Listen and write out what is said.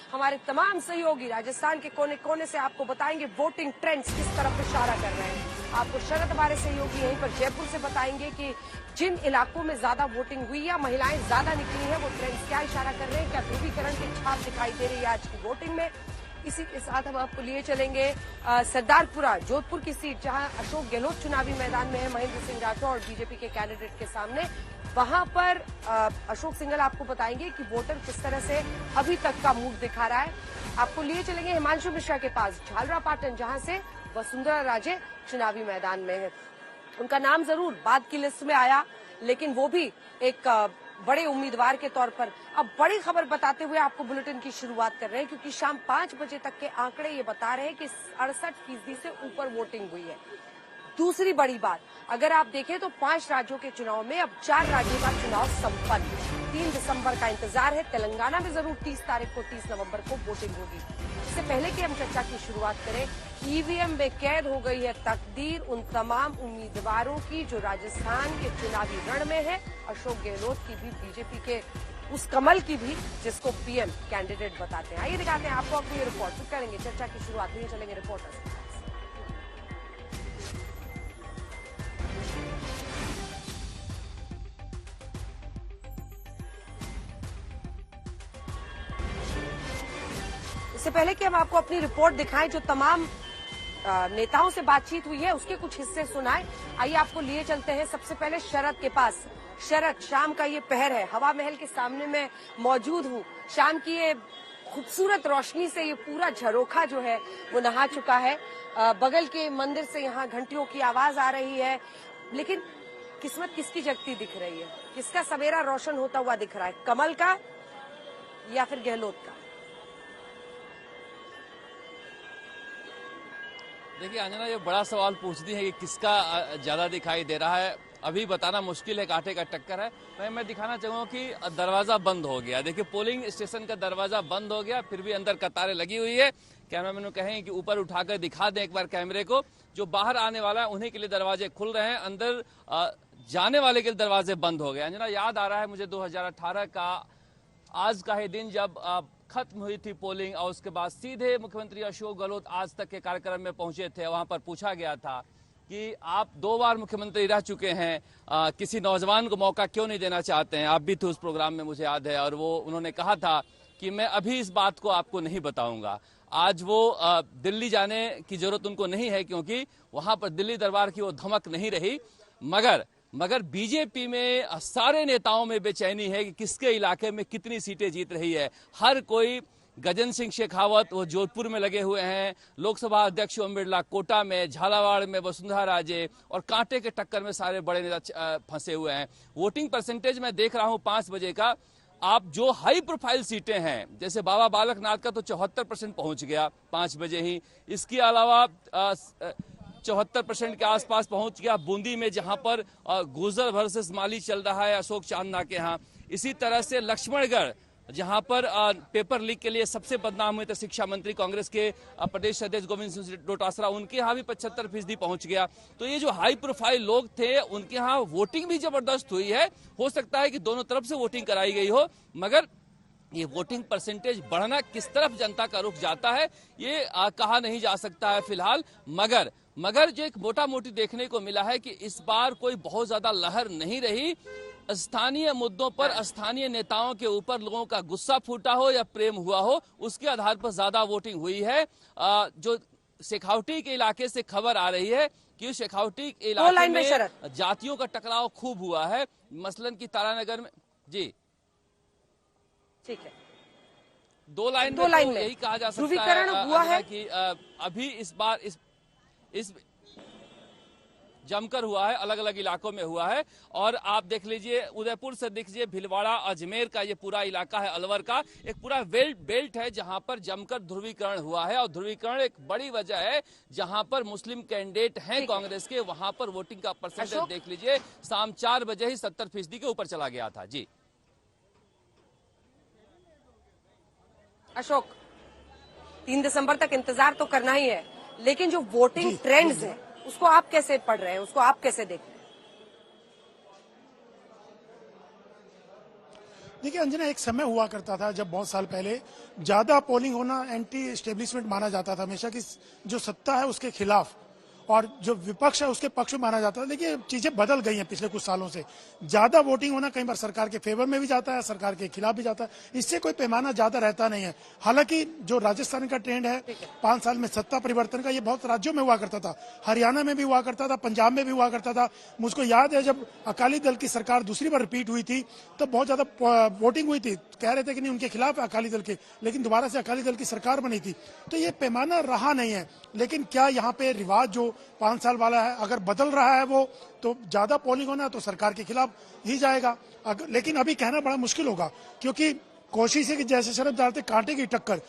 हमारे तमाम सहयोगी राजस्थान के कोने कोने से आपको बताएंगे वोटिंग ट्रेंड्स किस तरफ इशारा कर रहे हैं। आपको शरद हमारे सहयोगी यहीं पर जयपुर से बताएंगे कि जिन इलाकों में ज्यादा वोटिंग हुई या महिलाएं ज्यादा निकली हैं वो ट्रेंड्स क्या इशारा कर रहे हैं, क्या ध्रुवीकरण की छाप दिखाई दे रही है आज की वोटिंग में। इसी के साथ हम आपको लिए चलेंगे सरदारपुरा जोधपुर की सीट जहां अशोक गहलोत चुनावी मैदान में है महेंद्र सिंह राठौड़ बीजेपी के कैंडिडेट के सामने। वहां पर अशोक सिंघल आपको बताएंगे कि वोटर किस तरह से अभी तक का मूड दिखा रहा है। आपको लिए चलेंगे हिमांशु मिश्रा के पास झालरापाटन जहां से वसुंधरा राजे चुनावी मैदान में है। उनका नाम जरूर बाद की लिस्ट में आया लेकिन वो भी एक बड़े उम्मीदवार के तौर पर अब बड़ी खबर बताते हुए आपको बुलेटिन की शुरुआत कर रहे हैं क्योंकि शाम 5 बजे तक के आंकड़े ये बता रहे हैं कि 68% से ऊपर वोटिंग हुई है। दूसरी बड़ी बात, अगर आप देखें तो 5 राज्यों के चुनाव में अब 4 राज्यों का चुनाव संपन्न। 3 दिसंबर का इंतजार है। तेलंगाना में जरूर 30 तारीख को 30 नवंबर को वोटिंग होगी। इससे पहले कि हम चर्चा की शुरुआत करें, ईवीएम में कैद हो गई है तकदीर उन तमाम उम्मीदवारों की जो राजस्थान के चुनावी रण में है। अशोक गहलोत की भी, बीजेपी के उस कमल की भी जिसको पीएम कैंडिडेट बताते हैं। आइए दिखाते हैं आपको अपनी रिपोर्ट। फिर करेंगे चर्चा की शुरुआत। लिए चलेंगे रिपोर्टर। इससे पहले कि हम आपको अपनी रिपोर्ट दिखाएं, जो तमाम नेताओं से बातचीत हुई है उसके कुछ हिस्से सुनाएं। आइए आपको लिए चलते हैं सबसे पहले शरद के पास। शरद, शाम का ये पहर है, हवा महल के सामने मैं मौजूद हूँ। शाम की ये खूबसूरत रोशनी से ये पूरा झरोखा जो है वो नहा चुका है। बगल के मंदिर से यहाँ घंटियों की आवाज आ रही है, लेकिन किस्मत किसकी जगती दिख रही है? किसका सवेरा रोशन होता हुआ दिख रहा है, कमल का या फिर गहलोत का? देखिए अंजना, ये बड़ा सवाल पूछती है कि किसका ज्यादा दिखाई दे रहा है। अभी बताना मुश्किल है, कांटे का टक्कर है। मैं दिखाना चाहूंगा कि दरवाजा बंद हो गया। देखिए पोलिंग स्टेशन का दरवाजा बंद हो गया, फिर भी अंदर कतारें लगी हुई है। कैमरामैन को कहें कि ऊपर उठाकर दिखा दें एक बार कैमरे को। जो बाहर आने वाला है उन्हीं के लिए दरवाजे खुल रहे हैं, अंदर जाने वाले के लिए दरवाजे बंद हो गए। अंजना, याद आ रहा है मुझे 2018 का आज का ही दिन जब खत्म हुई थी पोलिंग और उसके बाद सीधे मुख्यमंत्री अशोक गहलोत आज तक के कार्यक्रम में पहुंचे थे। वहां पर पूछा गया था कि आप 2 बार मुख्यमंत्री रह चुके हैं, किसी नौजवान को मौका क्यों नहीं देना चाहते हैं? आप भी थे उस प्रोग्राम में, मुझे याद है। और वो उन्होंने कहा था कि मैं अभी इस बात को आपको नहीं बताऊंगा। आज वो दिल्ली जाने की जरूरत उनको नहीं है क्योंकि वहां पर दिल्ली दरबार की वो धमक नहीं रही। मगर बीजेपी में सारे नेताओं में बेचैनी है कि किसके इलाके में कितनी सीटें जीत रही है। हर कोई, गजन सिंह शेखावत वो जोधपुर में लगे हुए हैं, लोकसभा अध्यक्ष ओम बिरला कोटा में, झालावाड़ में वसुंधरा राजे, और कांटे के टक्कर में सारे बड़े नेता फंसे हुए हैं। वोटिंग परसेंटेज मैं देख रहा हूं 5 बजे का, आप जो हाई प्रोफाइल सीटें हैं जैसे बाबा बालकनाथ का तो 74% पहुंच गया 5 बजे ही। इसके अलावा 74% के आसपास पहुंच गया बूंदी में, जहां पर गुजर वर्सेस माली चल रहा है अशोक चांदना के यहाँ। इसी तरह से लक्ष्मणगढ़, जहां पर पेपर लीक के लिए सबसे बदनाम हुए थे शिक्षा मंत्री कांग्रेस के प्रदेश अध्यक्ष गोविंद सिंह डोटासरा, उनके यहाँ भी 75% पहुंच गया। तो ये जो हाई प्रोफाइल लोग थे उनके यहाँ वोटिंग भी जबरदस्त हुई है। हो सकता है कि दोनों तरफ से वोटिंग कराई गई हो, मगर ये वोटिंग परसेंटेज बढ़ना किस तरफ जनता का रुख जाता है ये कहा नहीं जा सकता है फिलहाल। मगर जो एक मोटा मोटी देखने को मिला है कि इस बार कोई बहुत ज्यादा लहर नहीं रही। स्थानीय मुद्दों पर स्थानीय नेताओं के ऊपर लोगों का गुस्सा फूटा हो या प्रेम हुआ हो, उसके आधार पर ज्यादा वोटिंग हुई है। जो शेखावटी के इलाके से खबर आ रही है कि शेखावटी के इलाके में जातियों का टकराव खूब हुआ है। मसलन की तारानगर में, जी ठीक है, 2 लाइन में यही कहा जा सकता है कि अभी इस बार इस जमकर हुआ है, अलग अलग इलाकों में हुआ है। और आप देख लीजिए उदयपुर से देखिए भिलवाड़ा अजमेर का ये पूरा इलाका है, अलवर का एक पूरा बेल्ट है जहां पर जमकर ध्रुवीकरण हुआ है। और ध्रुवीकरण एक बड़ी वजह है, जहां पर मुस्लिम कैंडिडेट हैं कांग्रेस के, वहां पर वोटिंग का परसेंटेज देख लीजिए शाम 4 बजे ही 70% के ऊपर चला गया था। जी अशोक, 3 दिसंबर तक इंतजार तो करना ही है, लेकिन जो वोटिंग ट्रेंड्स है उसको आप कैसे पढ़ रहे हैं, उसको आप कैसे देख रहे हैं? देखिए अंजना, एक समय हुआ करता था जब बहुत साल पहले ज्यादा पोलिंग होना एंटी एस्टेब्लिशमेंट माना जाता था हमेशा, कि जो सत्ता है उसके खिलाफ और जो विपक्ष है उसके पक्ष में माना जाता है। देखिए चीजें बदल गई हैं पिछले कुछ सालों से। ज्यादा वोटिंग होना कई बार सरकार के फेवर में भी जाता है, सरकार के खिलाफ भी जाता है, इससे कोई पैमाना ज्यादा रहता नहीं है। हालांकि जो राजस्थान का ट्रेंड है 5 साल में सत्ता परिवर्तन का, ये बहुत राज्यों में हुआ करता था, हरियाणा में भी हुआ करता था, पंजाब में भी हुआ करता था। मुझको याद है जब अकाली दल की सरकार दूसरी बार रिपीट हुई थी तो बहुत ज्यादा वोटिंग हुई थी, कह रहे थे कि नहीं उनके खिलाफ अकाली दल के, लेकिन दोबारा से अकाली दल की सरकार बनी थी। तो ये पैमाना रहा नहीं है। लेकिन क्या यहाँ पे रिवाज जो 5 साल वाला है अगर बदल रहा है वो, तो ज्यादा पोलिंग होना तो सरकार के खिलाफ ही जाएगा। लेकिन अभी कहना बड़ा मुश्किल होगा, क्योंकि कोशिश है कि जैसे शरद डालते कांटे की टक्कर,